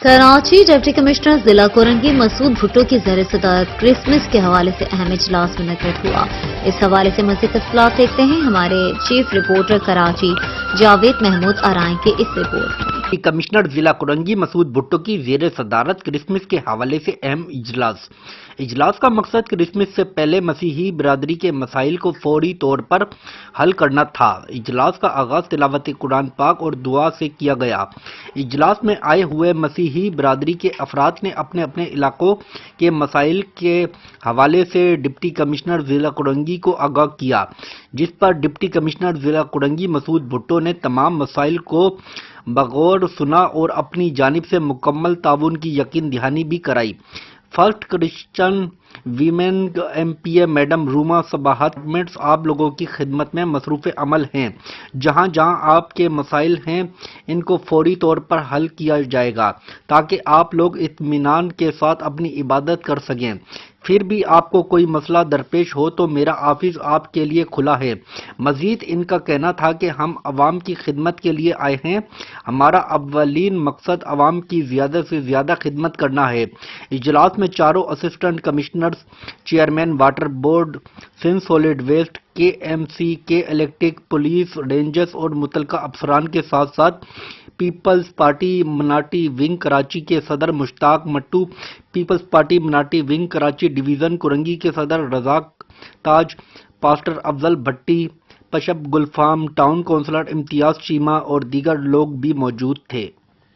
Karachi deputy commissioner जिला कोरंगी मसूद भुट्टो की ज़र सदारत क्रिसमस के हवाले से अहम इजलास मुनक़िद हुआ। इस हवाले से मज़ीद तफ़सीलात देखते हैं हमारे चीफ रिपोर्टर कराची जावेद महमूद आराई की इस रिपोर्ट में। डिप्टी कमिश्नर जिला कोरंगी मसूद भुट्टो की ज़ेर सदारत क्रिसमस के हवाले से अहम इजलास का मकसद क्रिसमस से पहले मसीही बिरादरी के मसाइल को फौरी तौर पर हल करना था। इजलास का आगाज तिलावत कुरान पाक और दुआ से किया गया। इजलास में आए हुए मसीही बिरादरी के अफराद ने अपने अपने इलाकों के मसाइल के हवाले से डिप्टी कमिश्नर जिला कोरंगी को आगाह किया, जिस पर डिप्टी कमिश्नर जिला कोरंगी मसूद भुट्टो ने तमाम मसाइल को बगौर सुना और अपनी जानिब से मुकम्मल ताउन की यकीन दहानी भी कराई। First Christian women MPa madam Ruma Sabahat आप लोगों की खिदमत में मसरूफ़ अमल हैं। जहां जहां आपके मसाइल हैं इनको फौरी तौर पर हल किया जाएगा ताकि आप लोग इत्मीनान के साथ अपनी इबादत कर सकें। फिर भी आपको कोई मसला दरपेश हो तो मेरा ऑफिस आपके लिए खुला है। मजीद इनका कहना था कि हम अवाम की खिदमत के लिए आए हैं। हमारा अव्वलीन मकसद अवाम की ज़्यादा से ज़्यादा खिदमत करना है। इजलास में चारों assistant commissioners, chairman water board, Sindh solid waste, KMC, K electric, police, rangers और मुतलका अफसरान के साथ साथ पीपल्स पार्टी मनाटी विंग कराची के सदर Mushtaq Mattu, Peoples Party minority wing Karachi division Korangi के सदर रज़ाक ताज, पास्टर अफजल भट्टी, पशब गुलफाम, टाउन काउंसलर इम्तियाज चीमा और दीगर लोग भी मौजूद थे।